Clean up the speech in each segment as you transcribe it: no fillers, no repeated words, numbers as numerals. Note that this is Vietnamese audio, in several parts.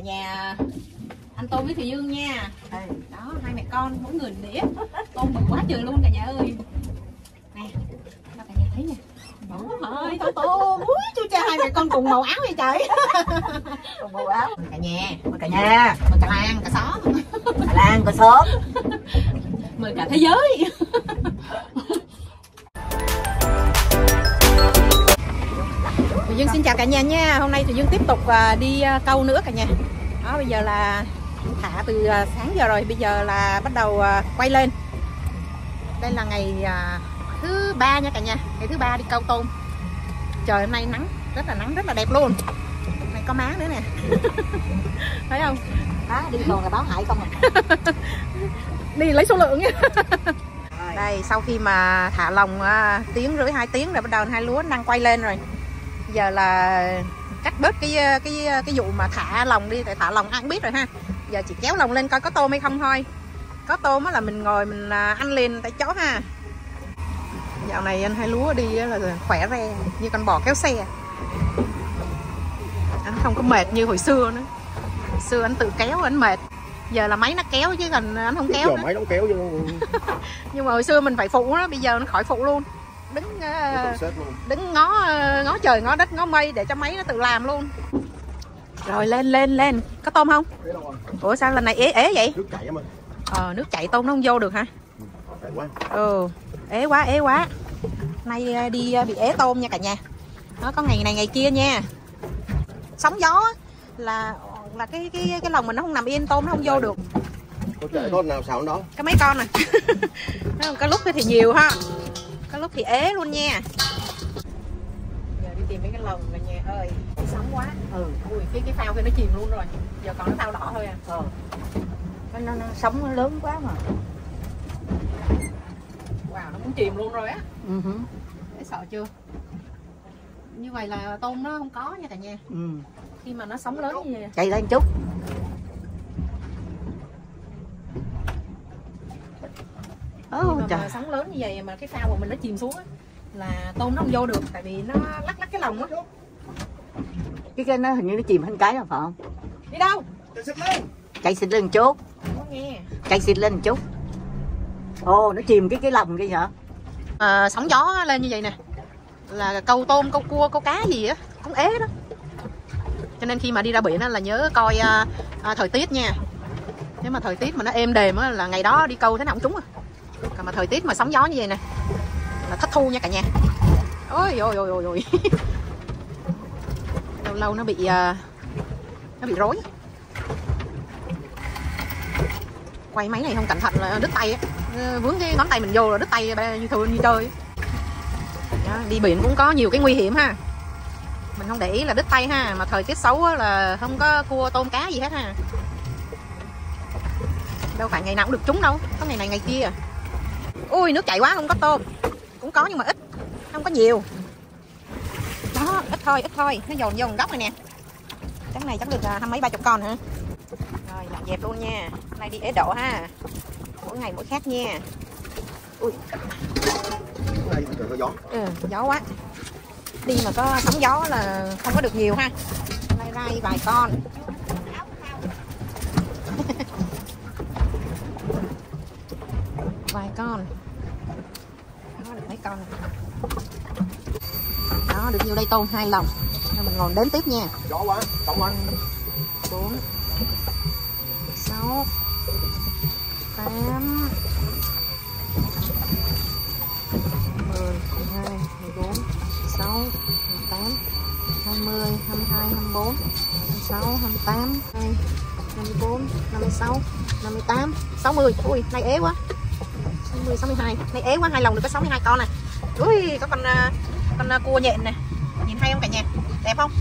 cả nhà anh Tôn với Thùy Dương nha. Đó, hai mẹ con mỗi người đĩa tôm bự quá trời luôn cả nhà ơi. Nè, cho cả nhà thấy nha. Ôi, tôm, chú cha hai mẹ con cùng màu áo vậy trời. Cùng màu áo. Cả nhà, mời cả nhà, mời cả làng, cả xóm. Cả làng, cả xóm. Mời cả thế giới. Thùy Dương xin chào cả nhà nha. Hôm nay Thùy Dương tiếp tục đi câu nữa cả nhà. Đó, bây giờ là thả từ sáng giờ rồi, bây giờ là bắt đầu quay lên. Đây là ngày thứ 3 nha cả nhà. Ngày thứ 3 đi câu tôm. Trời hôm nay nắng rất là đẹp luôn. Này có má nữa nè. Thấy không? Má đi còn là báo hại không à. Đi lấy số lượng nha. Đây sau khi mà thả lồng 1,5 tiếng 2 tiếng rồi bắt đầu hai lúa đang quay lên rồi. Giờ là cắt bớt cái vụ mà thả lồng đi, tại thả lồng ai cũng biết rồi ha. Giờ chỉ kéo lồng lên coi có tôm hay không thôi. Có tôm là mình ngồi mình ăn liền tại chỗ ha. Dạo này anh hai lúa đi là khỏe re như con bò kéo xe. Anh không có mệt như hồi xưa nữa. Hồi xưa anh tự kéo anh mệt. Giờ là máy nó kéo chứ còn anh không kéo. Giờ máy nó kéo chứ. Nhưng mà hồi xưa mình phải phụ đó, bây giờ nó khỏi phụ luôn. Đứng ngó trời ngó đất ngó mây để cho máy nó tự làm luôn. Rồi lên có tôm không? Ủa sao lần này ế vậy? Nước chảy mà. Nước chảy tôm nó không vô được hả? Ế quá. Nay đi bị ế tôm nha cả nhà. Nó có ngày này ngày kia nha. Sóng gió là cái lồng mình nó không nằm yên, tôm nó không vô được. Con nào xào đó? Có mấy con nè. Có lúc thì nhiều ha. Có lúc thì ế luôn nha. Giờ đi tìm mấy cái lồng cả nhà ơi. Sóng quá. Ui cái phao kia nó chìm luôn rồi. Giờ còn nó phao đỏ thôi à. Nó sóng nó lớn quá mà. Wow, nó muốn chìm luôn rồi á. Để sợ chưa? Như vậy là tôm nó không có nha cả nhà. Khi mà nó sóng lớn như vậy. Chạy lên chút. Khi mà sóng lớn như vậy mà cái phao của mình nó chìm xuống á, là tôm nó không vô được, tại vì nó lắc cái lồng á. Cái nó hình như nó chìm hết cái rồi phải không? Đi đâu? Chạy xịt lên một chút. Chạy xịt lên một chút. Ồ, nó chìm cái lồng kia hả? Sóng gió lên như vậy nè là câu tôm, câu cua, câu cá gì á cũng ế đó. Cho nên khi mà đi ra biển là nhớ coi thời tiết nha. Nếu mà thời tiết mà nó êm đềm á là ngày đó đi câu thế nào cũng trúng à. Còn mà thời tiết mà sóng gió như vậy nè là thất thu nha cả nhà. Ôi lâu nó bị rối. Quay máy này không cẩn thận là đứt tay á. Vướng cái ngón tay mình vô là đứt tay như thường như chơi. Đó, đi biển cũng có nhiều cái nguy hiểm ha. Mình không để ý là đứt tay ha. Mà thời tiết xấu là không có cua tôm cá gì hết ha. Đâu phải ngày nào cũng được trúng đâu. Có ngày này ngày kia à. Ui nước chảy quá không có tôm. Cũng có nhưng mà ít. Không có nhiều. Đó ít thôi. Nó dồn vô một góc này nè. Chắc này chắc được 20 mấy 30 con hả. Rồi dọn dẹp luôn nha. Hôm nay đi ế độ ha. Mỗi ngày mỗi khác nha. Ui. Có gió. Gió quá. Đi mà có sóng gió là không có được nhiều ha. Nay rai vài con. Vài con. Đó được mấy con này. Đó được nhiêu đây tôm 2 lồng. Rồi mình ngồi đếm tiếp nha. Gió quá, tổng anh. 4 6 8 10 12 14 16 18 20 22 24 26 28 24 56 58 60. Ui này ế quá. 60 62. Này ế quá, 2 lồng được có 62 con nè. Ui có con cua nhện nè. Nhìn hay không cả nhà? Đẹp không?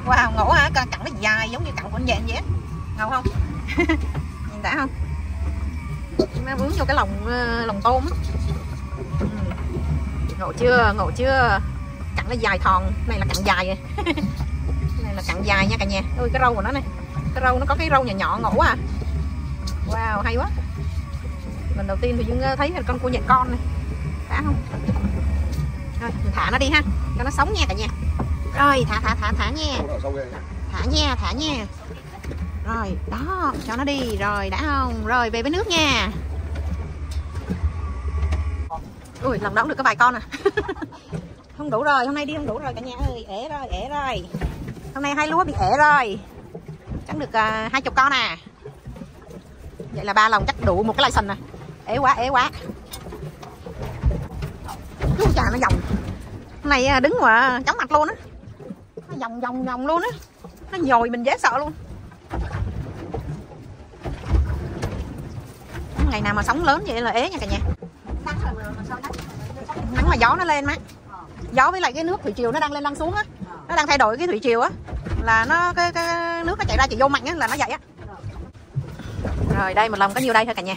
Wow ngộ hả? Cẳng nó dài giống như cẳng của con nhện vậy á. Ngầu không? Nhìn đã không? Nó vướng vô cái lồng tôm á. Ngộ chưa? Cẳng nó dài thòn. Này là cẳng dài. Này là cẳng dài nha cả nhà. Ui cái râu của nó này. Cái râu nó có cái râu nhỏ ngộ quá à. Wow hay quá. Lần đầu tiên thì Dương thấy là con cua nhện con này. Đã không? Rồi mình thả nó đi ha. Cho nó sống nha cả nhà. Rồi thả nha. Thả nha. Rồi, đó, cho nó đi. Rồi, đã không? Rồi, về với nước nha. Ui, lần đó cũng được có vài con à. Không đủ rồi, hôm nay đi không đủ rồi cả nhà ơi. Ể rồi, ể rồi. Hôm nay 2 lúa bị ể rồi. Chắc được 20 con à. Vậy là 3 lồng chắc đủ một cái license nè. Ế quá, ế quá. Chú chà nó vòng. Hôm nay đứng mà chóng mặt luôn á. Nó vòng luôn á. Nó nhồi mình dễ sợ luôn. Ngày nào mà sóng lớn vậy là ế nha cả nhà. Nắng mà gió nó lên má. Gió với lại cái nước thủy triều nó đang lên đang xuống á. Nó đang thay đổi cái thủy triều á. Là nó cái nước nó chảy ra chỉ vô mạnh á là nó vậy á. Rồi đây một lồng có nhiêu đây thôi cả nhà.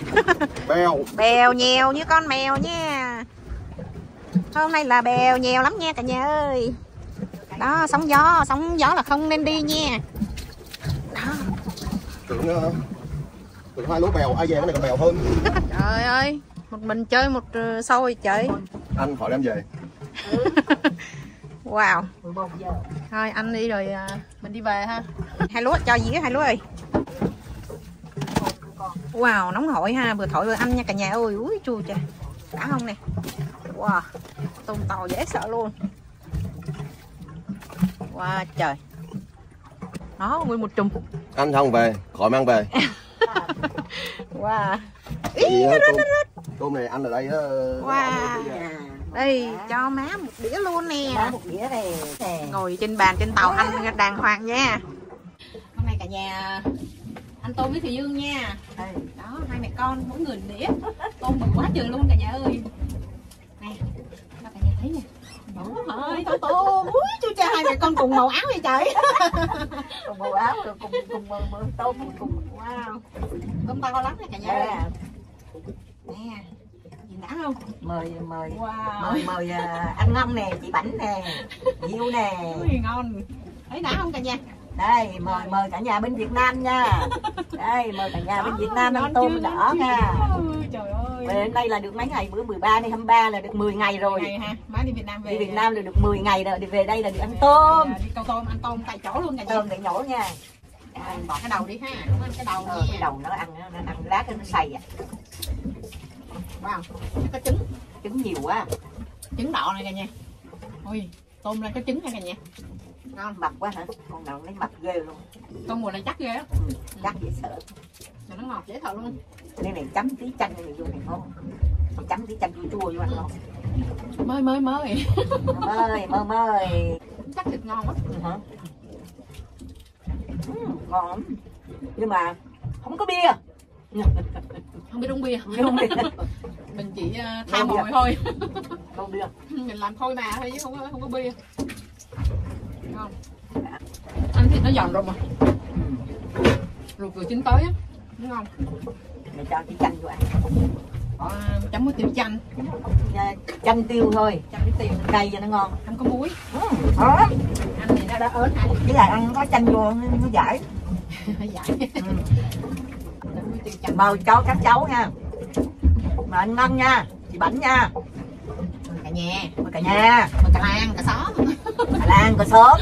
Bèo nhèo như con mèo nha. Hôm nay là bèo nhèo lắm nha cả nhà ơi. Đó, sóng gió là không nên đi nha. Đó. Tưởng 2 lúa bèo, ai về cái này còn bèo hơn. Trời ơi, một mình chơi một xôi trời. Anh hỏi đem về. Wow. Thôi anh đi rồi mình đi về ha. 2 lúa cho dĩa 2 lúa ơi. Wow, nóng hổi ha, vừa thổi vừa ăn nha cả nhà ơi. Úi chua trời. Đã không nè. Wow, tôm tàu dễ sợ luôn. Wow trời. Nó nguyên một chùm. Anh không về, khỏi mang về. Wow. Ý, tôm này ăn ở đây á. Wow. Đây cho má một đĩa luôn nè. Một đĩa này. Ngồi trên bàn trên tàu ăn đàng hoàng nha. Hôm nay cả nhà ăn tôm với Thùy Dương nha. Đó, 2 mẹ con mỗi người một đĩa. Tôm bự quá trời luôn cả nhà ơi. Nè, cho cả nhà thấy nè. Trời ơi, tôm. Úi chú cha, 2 mẹ con cùng màu áo vậy trời. Cùng màu áo rồi cùng tôm cùng. Wow. Tôm to lắm nè cả nhà ơi. Nè. Nhìn đã không? Mời Wow. mời anh Ngâm nè, chị Bảnh nè, Diêu nè. Ui, ngon. Thấy đã không cả nhà? Đây mời cả nhà bên Việt Nam nha. Đây mời cả nhà bên Việt Nam ăn tôm đỏ nha. Trời ơi. Về đến đây là được mấy ngày, bữa 13 này 23 là được 10 ngày rồi. Ngày ha. Má đi Việt Nam về. Đi Việt Nam là được 10 ngày rồi, đi về đây là được ăn tôm. Đi câu tôm, ăn tôm tại chỗ luôn cả nhà. Tôm để nhổ nha. Bỏ cái đầu đi ha. Đúng không? Cái đầu nha. Cái đầu nó ăn lát nó xay à. Wow, có Trứng nhiều quá. Trứng đỏ này cả nhà. Ôi, tôm lên có trứng nha cả nhà. Ngon. Mập quá hả? Con nào lấy mập ghê luôn. Tôm mùa này chắc ghê á. Chắc dễ sợ. Mà nó ngọt dễ thở luôn. Đây này chấm tí chanh này vô này ngon. Chấm tí chanh chua chua vô ăn ngon. Mới. Mời. Chắc thịt ngon quá. Hả? Ngon lắm. Nhưng mà không có bia. Không biết uống bia. Không bia. Mình chỉ tha mồi thôi. Không bia. Mình làm thôi mà thôi chứ không có bia. Ngon. Ăn thịt nó giòn rồi mà. Ruột vừa chín tới á. Đúng không? Mày cho tí chanh vô ăn. Chấm với tiêu chanh. Chanh tiêu thôi. Chanh với tiêu. Cay cho nó ngon. Không có muối. Đó. Ăn thì nó đã ớn hả? Với lại ăn có chanh vô nó giải. Giải. Mời cho các cháu nha. Mời anh Ngân nha, chị Bảnh nha. Mời cả nhà. Mời cả nhà. Mời cả làng, cả xóm. Cả làng, cả xóm.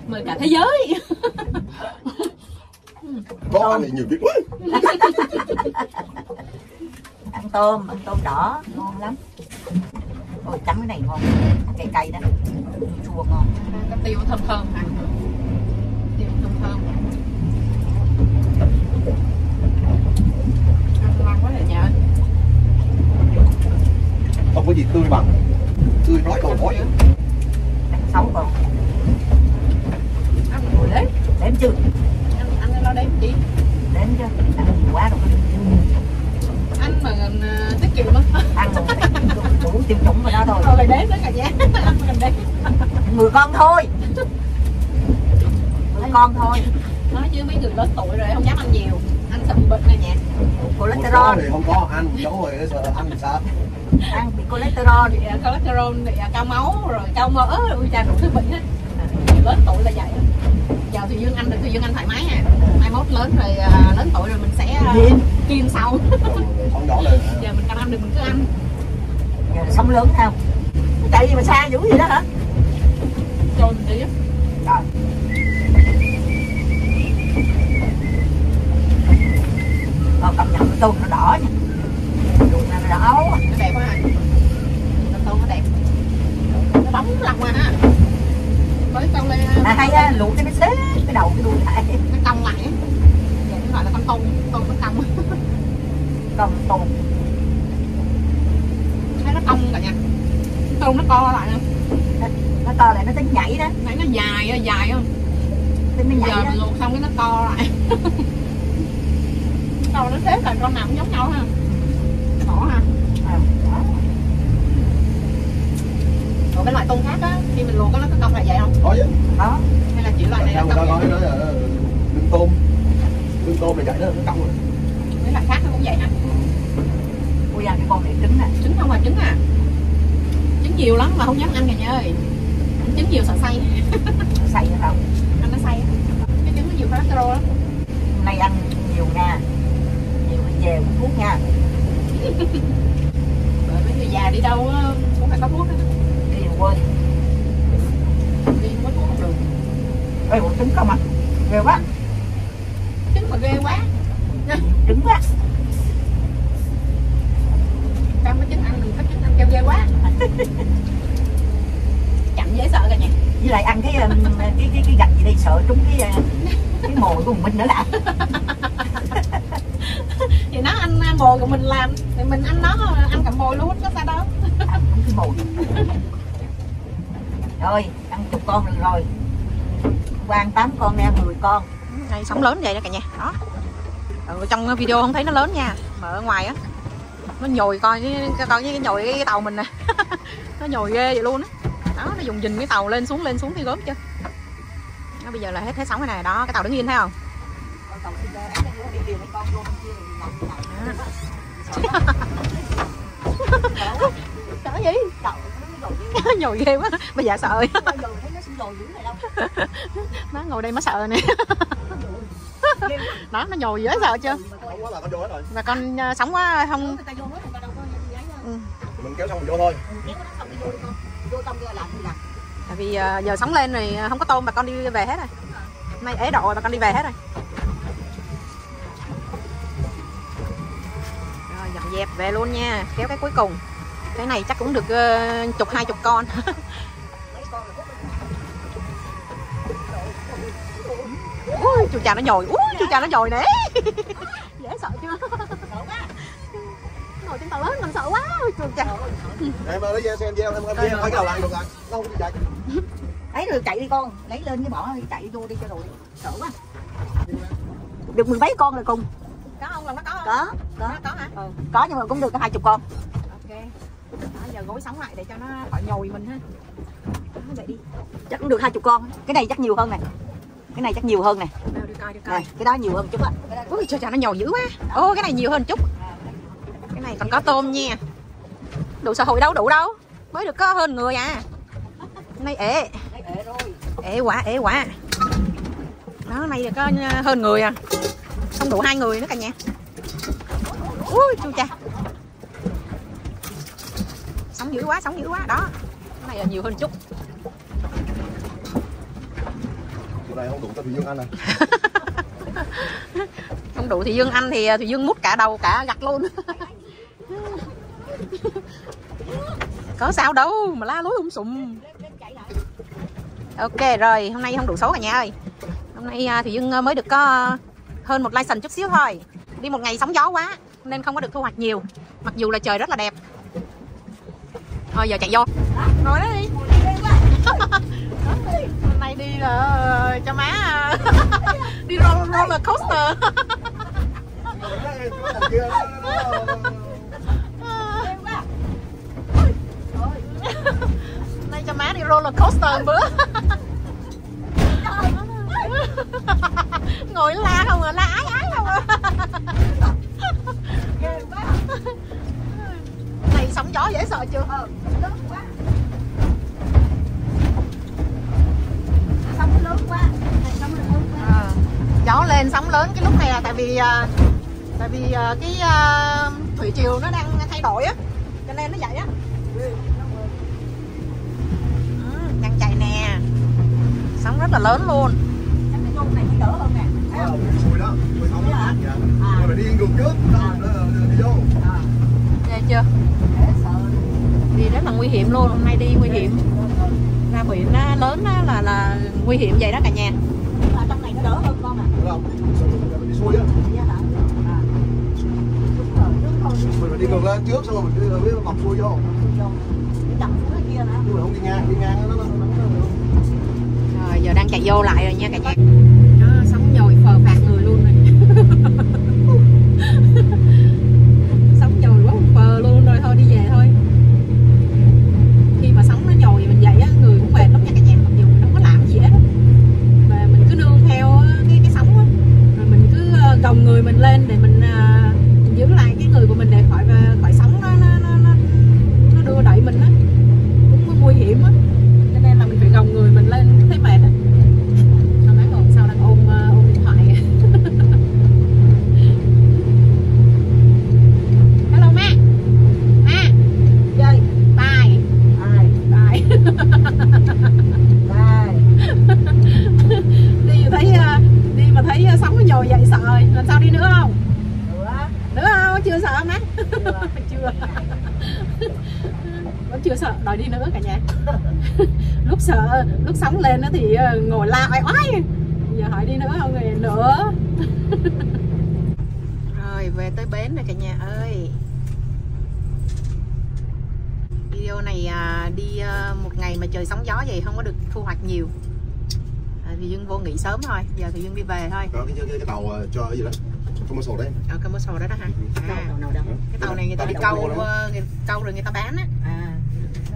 Mời cả thế giới. Có ăn thì nhiều việc quá. Ăn tôm đỏ ngon lắm. Ôi chấm cái này ngon, cay cay đó, chua ngon. Cái tiêu thơm hả? Tiêu thơm. Ăn ngon quá rồi nhà ơi. Không có gì tươi bằng. Tươi nói còn khói. Xấu còn. Ăn ngồi đấy. Đếm chưa? Ăn lo đếm chị. Đếm chưa? Ăn nhiều quá rồi. Ăn mà tiết kiệm lắm. Ăn rồi đủ tiêu chuẩn rồi đó thôi. Thôi đếm đó cả nhà. Ăn mà đếm. 10 con thôi. 10 con thôi. Nói chứ mấy người lớn tuổi rồi không dám ăn nhiều. Ăn sợ bị bệnh này nha. Cholesterol thì không có ăn, cháu rồi sợ ăn sao? Ăn bị cholesterol, cholesterol, cao máu rồi cao mỡ, ui cha đủ thứ bệnh hết. Lớn tuổi là vậy. Giờ Thùy Dương ăn được, Thùy Dương ăn thoải mái à. Mai mốt lớn rồi, lớn tuổi rồi mình sẽ kiêng sau. Không đỏ lên. Giờ mình cần ăn được mình cứ ăn. Giờ sống lớn không? Chạy gì mà xa dữ gì đó hả? Trôi mình đi á. Rồi. tôm nó đỏ nha, luộc nó đỏ, nó đẹp quá ha, con tôm nó đẹp, nó bóng lặt mà ha, mới câu lên hay á, luộc cái nó xếp cái đầu cái đuôi lại, nó cong lại, vậy nó gọi là con tôm nó cong, còn tôm thấy nó cong cả nha, tôm nó co lại không, nó to lại nó tính nhảy đó, thấy nó dài không, tính nó nhảy giờ đó. mình luộc xong cái nó co lại, đầu nó xếp lại con nào cũng giống nhau ha, ngỏ ha. Còn cái loại tôm khác á, khi mình luộc nó có cong lại vậy không? Có chứ. Đó. Hay là chỉ loại này Người là ta cong nói vậy? nó là lưng tôm này vậy đó, nó cong rồi. Mấy loại khác nó cũng vậy hả? Ui à, cái con này trứng nè. Trứng không à, trứng à? Trứng nhiều lắm mà không dám ăn cả nhà ơi. Trứng nhiều sợ say. Say hay không? Ăn nó say. Cái trứng nó nhiều cholesterol lắm. Hôm nay ăn nhiều nha. Nhiều đi về uống thuốc nha. Bởi mấy người già đi đâu cũng phải có thuốc đó. Đi đừng quên. Đi không có thuốc không được. Ê, bộ trứng không à? Ghê quá. Trứng mà ghê quá. Trứng quá. Cam có trứng ăn, mình có trứng ăn kêu ghê quá. Chậm dễ sợ cả nhà. Với lại ăn cái gạch gì đây sợ trúng cái mồi của mình nữa là. Thì nó ăn mồi của mình làm thì mình ăn nó ăn cả mồi luôn, có sao đâu. Ăn cái mồi. Rồi, ăn chục con được rồi. Qua ăn 8 con nè, 10 con. Đây sống lớn vậy đó cả nhà. Đó. Trong video không thấy nó lớn nha, mà ở ngoài á nó nhồi coi cái nhồi cái tàu mình nè. Nó nhồi ghê vậy luôn á. Đó, nó dùng dình cái tàu lên xuống thì gớm chưa. Nó bây giờ là hết sóng cái này đó, cái tàu đứng yên thấy không? Sợ gì? Nhồi ghê quá, bây giờ sợ. Nó ngồi đây mới sợ nè. Đó, nó nhồi dễ sợ chưa? Mà con sống quá không. Mình kéo xong mình vô thôi. Tại vì giờ sống lên rồi không có tôm, bà con đi về hết rồi. Hôm nay ế độ rồi, bà con đi về hết rồi. Rồi dọn dẹp về luôn nha, kéo cái cuối cùng. Cái này chắc cũng được 10-20 con. Ui, chú cha nó nhồi, chú cha nó nhồi nè. Dễ sợ chưa? Ngồi trên tàu lớn mình sợ quá, chú cha. Em lấy xe em gieo, em thấy cái đầu lại được rồi. Nó không đi chạy. Lấy rồi chạy đi con, lấy lên với bỏ đi chạy vô đi cho rồi. Sợ quá. Được 10 mấy con rồi cùng. Có không là nó có không? Có hả? Ừ. Có nhưng mà cũng được có 20 con. Ok. Đó, giờ gối sống lại để cho nó khỏi nhồi mình ha. Đó, vậy đi. Chắc cũng được 20 con. Cái này chắc nhiều hơn nè. Cái này chắc nhiều hơn nè. Nào, đi coi. Này, cái đó nhiều hơn chút á. Ui, trời nó nhồi dữ quá. Ô, cái này nhiều hơn chút. Cái này còn có tôm nha. Đủ xã hội đâu, đủ đâu. Mới được có hơn người à. Này ế. Ế quá. Đó, này được có hơn người à. Không đủ 2 người nữa cả nhà. Ui, chu cha. Sống dữ quá. Đó. Cái này là nhiều hơn chút. Chỗ này không đủ cho Thùy Dương ăn à. Không đủ thì Dương ăn thì Thùy Dương mút cả đầu cả gặt luôn. Có sao đâu mà la lối sùm. Ok rồi, hôm nay không đủ số cả nhà ơi. Hôm nay Thùy Dương mới được có hơn 1 license chút xíu thôi. Đi một ngày sóng gió quá nên không có được thu hoạch nhiều. Mặc dù là trời rất là đẹp. Thôi giờ chạy vô. Ngồi đó đi. Hôm nay đi là cho má đi roller coaster. Hôm nay cho má đi roller coaster một bữa. Ngồi la không à, la ái không à. Này sóng gió dễ sợ chưa? Sóng lớn quá. Gió lên sóng lớn cái lúc này là tại vì cái thủy triều nó đang thay đổi á, cho nên nó vậy á. Đang chạy nè, sóng rất là lớn luôn. Cái con này đỡ hơn nè. Mùi đó, mùi không đó. Nhưng mà đi ngược trước, nguy hiểm luôn, hôm nay đi nguy hiểm. Ra biển nó lớn đó là nguy hiểm vậy đó cả nhà. Trong này nó đỡ hơn con à. Đúng không? Đi xuôi á. Mình phải đi ngược lên trước xong rồi mình đi mọc xuôi vô. Đập xuống kia hả? Nhưng mà không đi ngang nó. Rồi giờ đang chạy vô lại rồi nha cả nhà. Nó sóng nhồi phờ phạt người luôn rồi. Sóng nhồi quá phờ luôn rồi, thôi đi về thôi. Khi mà sóng nó nhồi mình vậy á, người cũng mệt lắm nha cả nhà, mặc dù mình không có làm gì hết á. Mà mình cứ nương theo cái sóng á, rồi mình cứ gồng người mình lên để mình giữ lại cái người của mình để khỏi sóng nó đưa đẩy mình á, cũng nguy hiểm á, cho nên là mình phải gồng người mình lên, thấy mệt á. Sao má ngồi sau đang ôm điện thoại. Hello má. Má chơi bye bye bye. Đi mà thấy sóng nó nhồi vậy sợ rồi, lần sau đi nữa không? Nữa không? Chưa sợ má? Chưa. Vẫn chưa sợ, đòi đi nữa cả nhà. Lúc sợ, lúc sóng lên đó thì ngồi la oai oai. Giờ hỏi đi nữa không rồi nữa. Rồi về tới bến rồi cả nhà ơi. Video này đi một ngày mà trời sóng gió vậy không có được thu hoạch nhiều. Thì Dương vô nghỉ sớm thôi, giờ thì Dương đi về thôi. Có cái tàu cho cái gì đó. Commercial đấy. Commercial đó hả? Cái tàu này người ta đi câu rồi người ta bán á.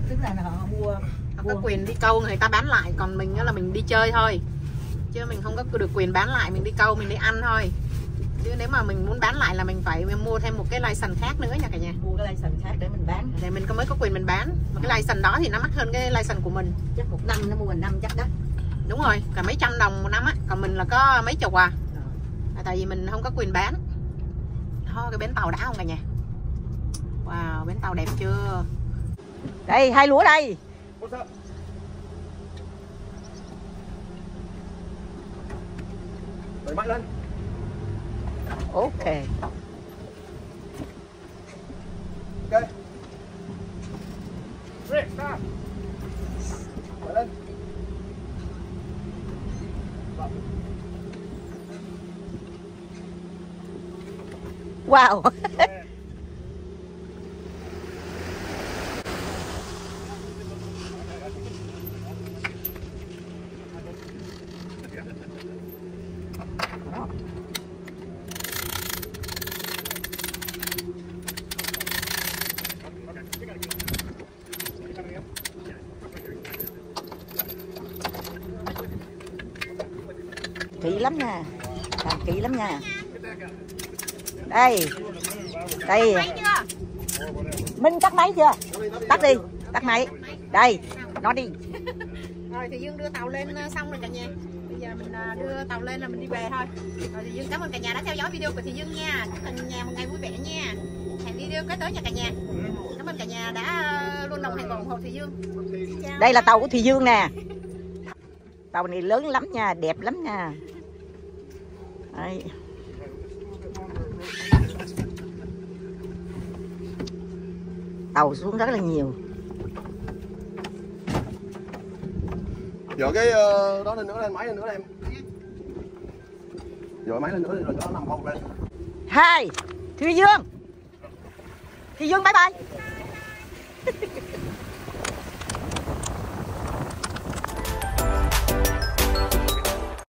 Tức là họ mua. Họ có quyền đi câu người ta bán lại, còn mình là mình đi chơi thôi. Chứ mình không có được quyền bán lại, mình đi câu mình đi ăn thôi. Chứ nếu mà mình muốn bán lại là mình phải mua thêm một cái license khác nữa nha cả nhà. Mua cái license khác để mình bán. Để mình mới có quyền mình bán. Mà cái license đó thì nó mắc hơn cái license của mình. Chắc một năm nó mua 1 năm chắc đắt. Đúng rồi, cả mấy trăm đồng một năm á, còn mình là có mấy chục à. Tại vì mình không có quyền bán. Thôi cái bến tàu đã không cả nhà. Wow, bến tàu đẹp chưa? Đây, 2 lúa đây. Đẩy mạnh lên. Ok. Ok. Break, stop. Đẩy lên. Wow. Kỹ lắm nha, làm kỹ lắm nha. Đây, đây. Minh tắt máy chưa? Tắt đi, tắt máy. Đây, nó đi. Rồi thì Dương đưa tàu lên xong rồi cả nhà. Bây giờ mình đưa tàu lên là mình đi về thôi. Rồi thì Dương cảm ơn cả nhà đã theo dõi video của Thị Dương nha. Chúc cả nhà một ngày vui vẻ nha. Hẹn video kế tới nha cả nhà. Cảm ơn cả nhà đã luôn đồng hành và ủng hộ Thị Dương. Đây là tàu của Thị Dương nè. Tàu này lớn lắm nha, đẹp lắm nha. Đây. Tàu xuống rất là nhiều. Dựa cái đó lên nữa, lên máy lên nữa em. Dựa máy lên nữa rồi nó nằm không lên. 2 Thị Dương. Thị Dương bye bye.